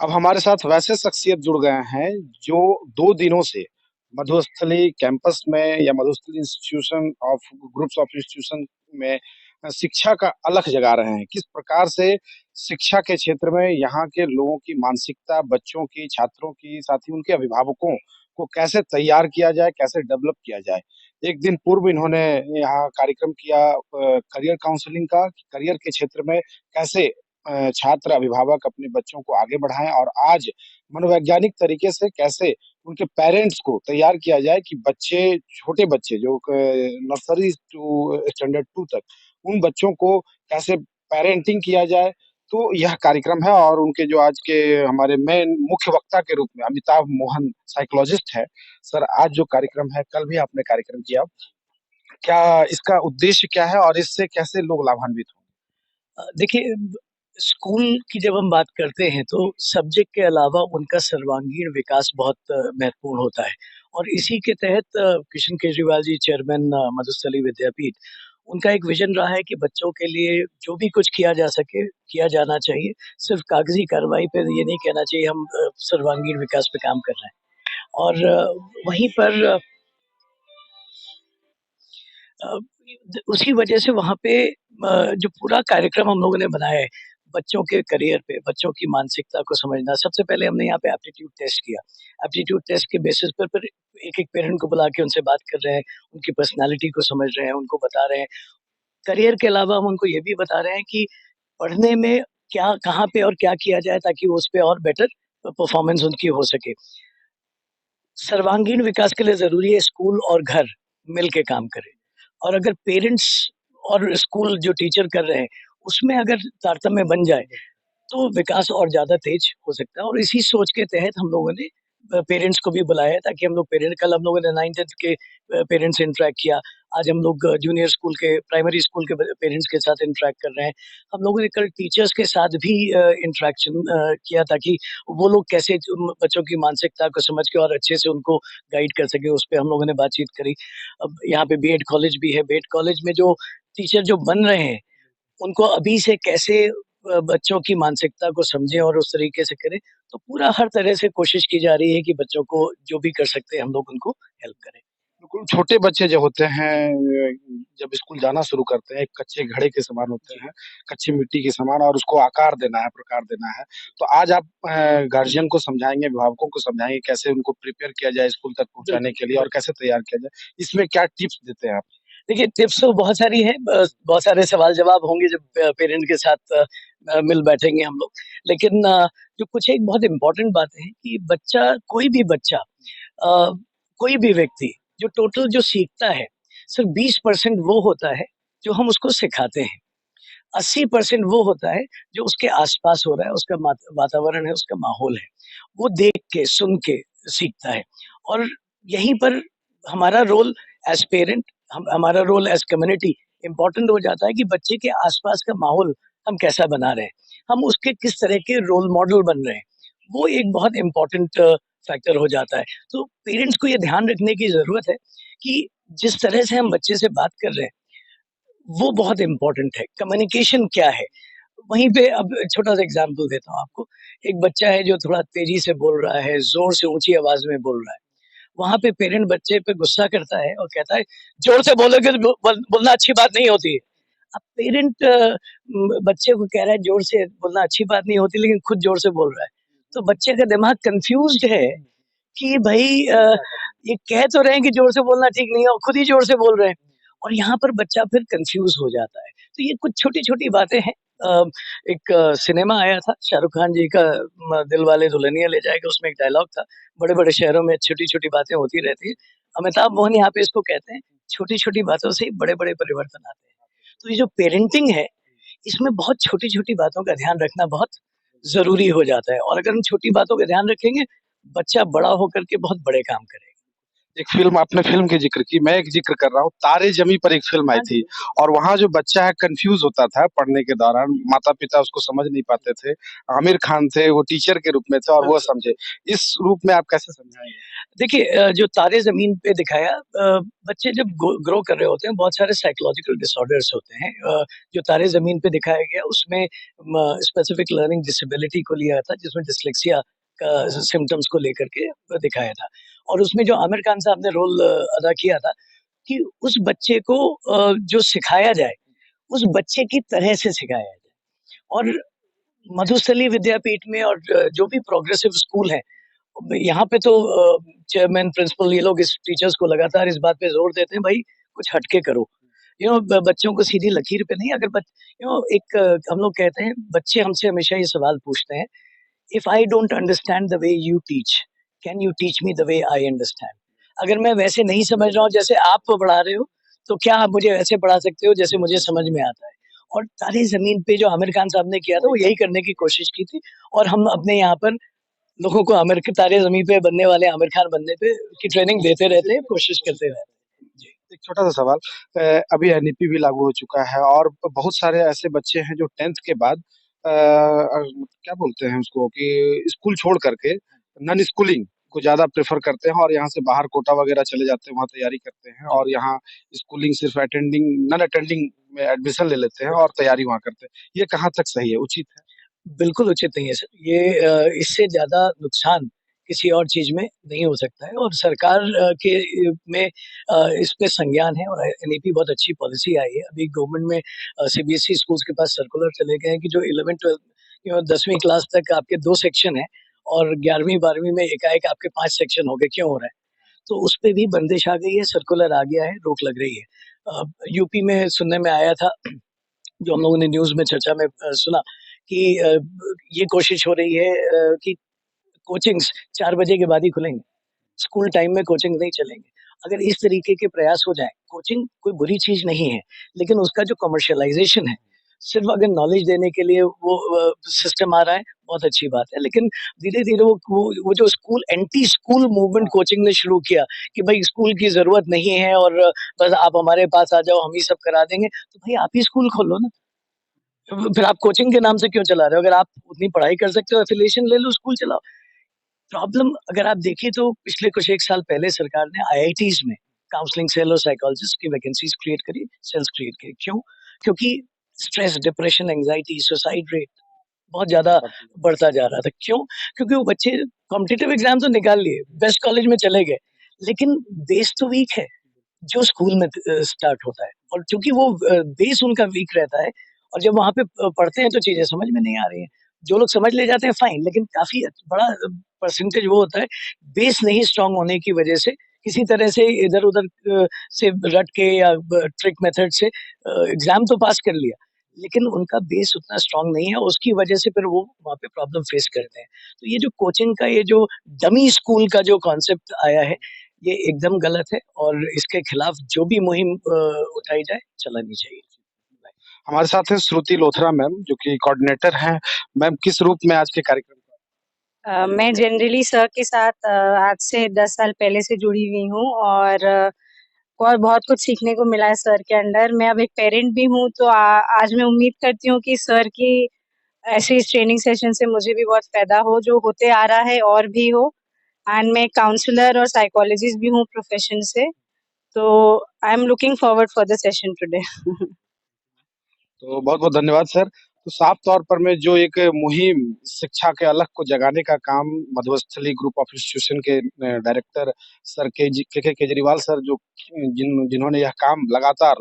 अब हमारे साथ वैसे शख्सियत जुड़ गए हैं जो 2 दिनों से मधुस्थली कैंपस में या Madhusthali institution of groups of institution में शिक्षा का अलख जगा रहे हैं। किस प्रकार से शिक्षा के क्षेत्र में यहाँ के लोगों की मानसिकता, बच्चों की, छात्रों की, साथ ही उनके अभिभावकों को कैसे तैयार किया जाए, कैसे डेवलप किया जाए। एक दिन पूर्व इन्होंने यहाँ कार्यक्रम किया करियर काउंसलिंग का, करियर के क्षेत्र में कैसे छात्र, अभिभावक अपने बच्चों को आगे बढ़ाएँ और आज मनोवैज्ञानिक तरीके से कैसे उनके पेरेंट्स को तैयार किया जाए कि बच्चे, छोटे बच्चे जो नर्सरी टू स्टैंडर्ड 2 तक, उन बच्चों को कैसे पेरेंटिंग किया जाए। तो यह कार्यक्रम है और उनके जो आज के हमारे मेन मुख्य वक्ता के रूप में अमिताभ मोहन साइकोलॉजिस्ट हैं। सर, आज जो कार्यक्रम है, कल भी आपने कार्यक्रम किया। क्या इसका उद्देश्य क्या है और इससे कैसे लोग लाभान्वित हों? देखिए, स्कूल की जब हम बात करते हैं तो सब्जेक्ट के अलावा उनका सर्वांगीण विकास बहुत महत्वपूर्ण होता है। और इसी के तहत किशन केजरीवाल जी चेयरमैन मधुस्थली विद्यापीठ, उनका एक विजन रहा है कि बच्चों के लिए जो भी कुछ किया जा सके, किया जाना चाहिए। सिर्फ कागज़ी कार्रवाई पे ये नहीं कहना चाहिए हम सर्वांगीण विकास पे काम कर रहे हैं। और वहीं पर अ, उसी वजह से वहाँ पे जो पूरा कार्यक्रम हम लोगों ने बनाया है, बच्चों के करियर पे, बच्चों की मानसिकता को समझना। सबसे पहले हमने यहाँ पे एप्टीट्यूड टेस्ट किया। एप्टीट्यूड टेस्ट के बेसिस पर फिर एक-एक पेरेंट को बुला के उनसे बात कर रहे हैं, उनकी पर्सनैलिटी को समझ रहे हैं, उनको बता रहे हैं। करियर के अलावा हम उनको ये भी बता रहे हैं कि पढ़ने में क्या, कहाँ पे और क्या किया जाए ताकि वो उस पे और बेटर परफॉर्मेंस उनकी हो सके। सर्वांगीण विकास के लिए ज़रूरी है स्कूल और घर मिल के काम करें। और अगर पेरेंट्स और स्कूल जो टीचर कर रहे हैं, उसमें अगर तारतम्य बन जाए, तो विकास और ज़्यादा तेज हो सकता है। और इसी सोच के तहत हम लोगों ने पेरेंट्स को भी बुलाया है ताकि हम लोग कल हम लोगों ने 9th-10th के पेरेंट्स से इंटरैक्ट किया। आज हम लोग जूनियर स्कूल के, प्राइमरी स्कूल के पेरेंट्स के साथ इंटरैक्ट कर रहे हैं। हम लोगों ने कल टीचर्स के साथ भी इंटरैक्शन किया ताकि वो लोग कैसे बच्चों की मानसिकता को समझ के और अच्छे से उनको गाइड कर सकें, उस पे हम लोगों ने बातचीत करी। अब यहाँ पे बीएड कॉलेज भी है, बीएड कॉलेज में जो टीचर जो बन रहे हैं, उनको अभी से कैसे बच्चों की मानसिकता को समझें और उस तरीके से करें। तो पूरा हर तरह से कोशिश की जा रही है कि बच्चों को जो भी कर सकते हैं हम लोग उनको हेल्प करें। बिल्कुल, छोटे बच्चे जो होते हैं जब स्कूल जाना शुरू करते हैं, एक कच्चे घड़े के समान होते जी। हैं, कच्ची मिट्टी के समान और उसको आकार देना है, प्रकार देना है। तो आज आप गार्जियन को समझाएँगे, अभिभावकों को समझाएँगे कैसे उनको प्रिपेयर किया जाए स्कूल तक पहुँचाने बिल्कुल, के लिए और बिल्कुल। कैसे तैयार किया जाए? इसमें क्या टिप्स देते हैं आप? देखिए, टिप्स तो बहुत सारी हैं, बहुत सारे सवाल-जवाब होंगे जब पेरेंट के साथ मिल बैठेंगे हम लोग। लेकिन जो कुछ एक बहुत इम्पोर्टेंट बातें हैं कि कोई भी बच्चा, अ, कोई भी व्यक्ति जो टोटल जो सीखता है, सिर्फ़ 20% वो होता है जो हम उसको सिखाते हैं। 80% वो होता है जो उसके आस-पास हो रहा है, उसका वातावरण है, उसका माहौल है। वो देख के, सुन के सीखता है। और यहीं पर हमारा रोल एज़ पेरेंट, हम हमारा रोल एज़ कम्युनिटी इम्पोर्टेंट हो जाता है कि बच्चे के आस-पास का माहौल हम कैसा बना रहे हैं। हम उसके किस तरह के रोल मॉडल बन रहे हैं। वो एक बहुत इम्पोर्टेंट फैक्टर हो जाता है। तो पेरेंट्स को ये ध्यान रखने की ज़रूरत है कि जिस तरह से हम बच्चे से बात कर रहे हैं, वो बहुत इम्पोर्टेंट है। कम्युनिकेशन क्या है? वहीं पे अब छोटा-सा एग्ज़ाम्पल देता हूँ आपको। एक बच्चा है जो थोड़ा तेज़ी से बोल रहा है, ज़ोर से ऊँची आवाज़ में बोल रहा है। वहाँ पे पेरेंट बच्चे पे गुस्सा करता है और कहता है, "ज़ोर से बोलोगे तो बोलना अच्छी बात नहीं होती है।" अब पेरेंट बच्चे को कह रहा है ज़ोर से बोलना अच्छी बात नहीं होती, लेकिन खुद ज़ोर से बोल रहा है। तो बच्चे का दिमाग कन्फ्यूज़्ड है कि भई ये कह तो रहे हैं कि ज़ोर से बोलना ठीक नहीं है और खुद ही ज़ोर से बोल रहे हैं। और यहाँ पर बच्चा फिर कन्फ्यूज़ हो जाता है। तो ये कुछ छोटी-छोटी बातें हैं। अ, एक सिनेमा आया था शाहरुख खान जी का, दिलवाले दुल्हनिया ले जाएगा, उसमें एक डायलॉग था, बड़े-बड़े शहरों में छोटी-छोटी बातें होती रहती हैं। अमिताभ मोहन यहाँ पे इसको कहते हैं, छोटी-छोटी बातों से ही बड़े-बड़े परिवर्तन आते हैं। तो ये जो पेरेंटिंग है, इसमें बहुत छोटी-छोटी बातों का ध्यान रखना बहुत ज़रूरी हो जाता है। और अगर हम छोटी बातों का ध्यान रखेंगे, बच्चा बड़ा होकर के बहुत बड़े काम करेगा। एक फ़िल्म आपने फ़िल्म की ज़िक्र की, मैं एक ज़िक्र कर रहा हूँ, तारे ज़मीं पर एक फ़िल्म आई हाँ थी जी। और वहाँ जो बच्चा है कन्फ्यूज़ होता था पढ़ने के दौरान, माता-पिता उसको समझ नहीं पाते थे। आमिर खान थे, वो टीचर के रूप में थे और वो बिल्कुल। समझे। इस रूप में आप कैसे समझाएँगे? देखिए जो तारे ज़मीन पे दिखाया बच्चे जब ग्रो कर रहे होते हैं बहुत सारे साइकोलॉजिकल डिसऑर्डर्स होते हैं। जो तारे ज़मीन पे दिखाया गया उसमें स्पेसिफिक लर्निंग डिसेबिलिटी को लिया था जिसमें डिस्लेक्सिया का सिम्पटम्स को लेकर के दिखाया था। और उसमें जो आमिर खान साहब ने रोल अदा किया था कि उस बच्चे को जो सिखाया जाए, उस बच्चे की तरह से सिखाया जाए। और मधुस्थली विद्यापीठ में और जो भी प्रोग्रेसिव स्कूल हैं यहाँ पे तो चेयरमैन, प्रिंसिपल ये लोग इस टीचर्स को लगातार इस बात पे ज़ोर देते हैं, भाई कुछ हट के करो। ब बच्चों को सीधी लकीर पे नहीं अगर एक हम लोग कहते हैं बच्चे हमसे हमेशा ये सवाल पूछते हैं, if I don't understand the way you teach, can you teach me the way I understand? अगर मैं वैसे नहीं समझ रहा हूँ जैसे आप पढ़ा रहे हो, तो क्या आप मुझे वैसे पढ़ा सकते हो जैसे मुझे समझ में आता है? और तारे ज़मीन पे जो आमिर खान साहब ने किया था, वो यही करने की कोशिश की थी और हम अपने यहाँ पर लोगों को आमिर के तारे ज़मीं पे बनने वाले आमिर खान बनने पे की ट्रेनिंग देते रहते हैं, कोशिश करते रहते हैं। जी। एक छोटा-सा सवाल अभी एनईपी भी लागू हो चुका है और बहुत सारे ऐसे बच्चे हैं जो 10th के बाद क्या बोलते हैं उसको कि स्कूल छोड़ कर के नॉन स्कूलिंग को ज़्यादा प्रेफ़र करते हैं और यहाँ से बाहर कोटा वगैरह चले जाते हैं, वहाँ तैयारी करते हैं और यहाँ स्कूलिंग सिर्फ़ नॉन अटेंडिंग में एडमिशन ले लेते हैं और तैयारी वहाँ करते हैं। ये कहाँ तक सही है, उचित है? बिल्कुल उचित नहीं है सर। ये इससे ज़्यादा नुकसान किसी और चीज़ में नहीं हो सकता है और सरकार के में इस पे संज्ञान है और एनईपी बहुत अच्छी पॉलिसी आई है। अभी गवर्नमेंट में सीबीएसई स्कूल्स के पास सर्कुलर चले गए हैं कि जो 11th-12th 10वीं क्लास तक आपके 2 सेक्शन हैं और 11वीं-12वीं में एकाएक आपके 5 सेक्शन हो गए, क्यों हो रहा है? तो उस पे भी बंदिश आ गई है, सर्कुलर आ गया है, रोक लग रही है। यूपी में सुनने में आया था जो हम लोगों ने न्यूज़ में चर्चा में सुना कि ये कोशिश हो रही है कि कोचिंग्स 4 बजे के बाद ही खुलेंगे। स्कूल टाइम में कोचिंग नहीं चलेंगे। अगर इस तरीके के प्रयास हो जाएँ, कोचिंग कोई बुरी चीज़ नहीं है, लेकिन उसका जो कमर्शियलाइज़ेशन है, सिर्फ़ अगर नॉलेज देने के लिए वो सिस्टम आ रहा है, बहुत अच्छी बात है। लेकिन धीरे-धीरे वो जो एंटी स्कूल मूवमेंट कोचिंग ने शुरू किया कि भई स्कूल की ज़रूरत नहीं है और बस आप हमारे पास आ जाओ, हम ही सब करा देंगे। तो भई आप ही स्कूल खोलो ना। फिर आप कोचिंग के नाम से क्यों चला रहे हो? अगर आप उतनी पढ़ाई कर सकते हो, एफ़िलिएशन ले लो, स्कूल चलाओ। प्रॉब्लम अगर आप देखें तो पिछले कुछ 1 साल पहले सरकार ने आईआईटीज़ में काउंसलिंग सेल और साइकोलॉजिस्ट की वैकेंसीज़ क्रिएट करी, सेल्स क्रिएट किए। क्यों? क्योंकि stress, depression, anxiety, suicide rate बहुत ज़्यादा बढ़ता जा रहा था। क्यों? क्योंकि वो बच्चे कॉम्पिटिटिव एग्ज़ाम तो निकाल लिए, बेस्ट कॉलेज में चले गए, लेकिन बेस तो वीक है। जो स्कूल में स्टार्ट होता है और चूँकि वो बेस उनका वीक रहता है और जब वहाँ पे पढ़ते हैं तो चीज़ें समझ में नहीं आ रही हैं। जो लोग समझ ले जाते हैं फाइन, लेकिन काफ़ी बड़ा परसेंटेज वो होता है बेस नहीं स्ट्रॉन्ग होने की वजह से किसी तरह से इधर-उधर से रट के या ट्रिक मेथड से एग्ज़ाम तो पास कर लिया, लेकिन उनका बेस उतना स्ट्रॉन्ग नहीं है, उसकी वजह से फिर वो वहाँ पे प्रॉब्लम फेस करते हैं। तो ये जो कोचिंग का ये जो डमी स्कूल का जो कॉन्सेप्ट आया है, ये एकदम गलत है और इसके खिलाफ जो भी मुहिम उठाई जाए, चलानी चाहिए। हमारे साथ हैं श्रुति लोथरा मैम जो कि कोऑर्डिनेटर हैं। मैम किस रूप में आज के कार्यक्रम मैं जनरली सर के साथ आज से 10 साल पहले से जुड़ी हुई हूँ और बहुत कुछ सीखने को मिला है सर के अंडर। मैं अब एक पेरेंट भी हूँ तो आज मैं उम्मीद करती हूँ कि सर की ऐसे इस ट्रेनिंग सेशन से मुझे भी बहुत फ़ायदा हो, जो होते आ रहा है और भी हो। एंड मैं काउंसलर और साइकोलॉजिस्ट भी हूँ प्रोफ़ेशन से, तो I am looking forward for the session today. तो बहुत-बहुत धन्यवाद सर। तो साफ तौर पर मैं जो एक मुहिम शिक्षा के अलख को जगाने का काम मधुस्थली ग्रुप ऑफ इंस्टीट्यूशन के डायरेक्टर सर के केजरीवाल सर जो जिन्होंने यह काम लगातार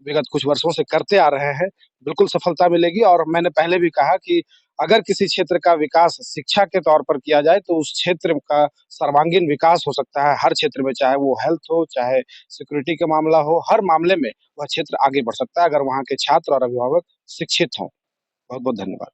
विगत कुछ वर्षों से करते आ रहे हैं, बिल्कुल सफलता मिलेगी और मैंने पहले भी कहा कि अगर किसी क्षेत्र का विकास शिक्षा के तौर पर किया जाए, तो उस क्षेत्र का सर्वांगीण विकास हो सकता है हर क्षेत्र में, चाहे वो हेल्थ हो, चाहे सिक्योरिटी का मामला हो, हर मामले में वह क्षेत्र आगे बढ़ सकता है अगर वहाँ के छात्र और अभिभावक शिक्षित हों। बहुत-बहुत धन्यवाद।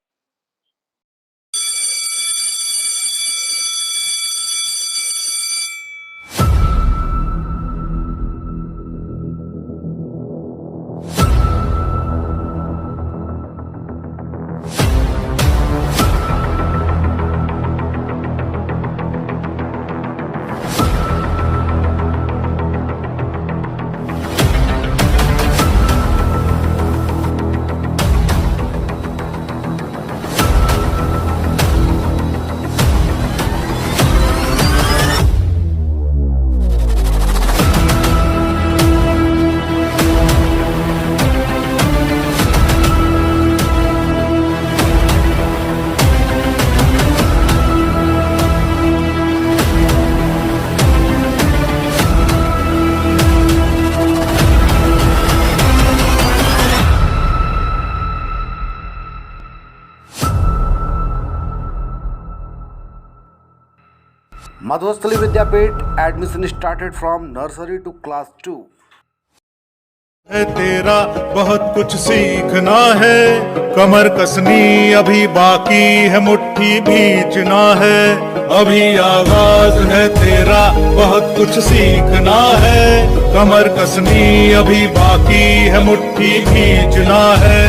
Madhusthali Vidyapeeth admission started from nursery to class 2। है तेरा बहुत कुछ सीखना है, कमर कसनी अभी बाकी है, मुट्ठी भींचना है, अभी आगाज है तेरा, बहुत कुछ सीखना है, कमर कसनी अभी बाकी है, मुट्ठी भींचना है।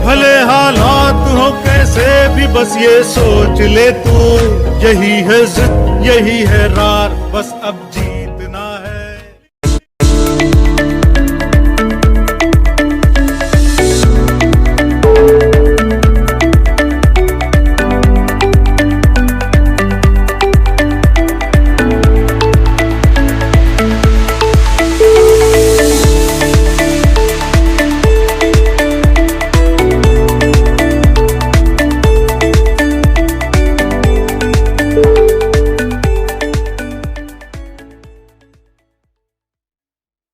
भले हालात हो कैसे भी बस ये सोच ले तू, यही है जिद यही है रार, बस अब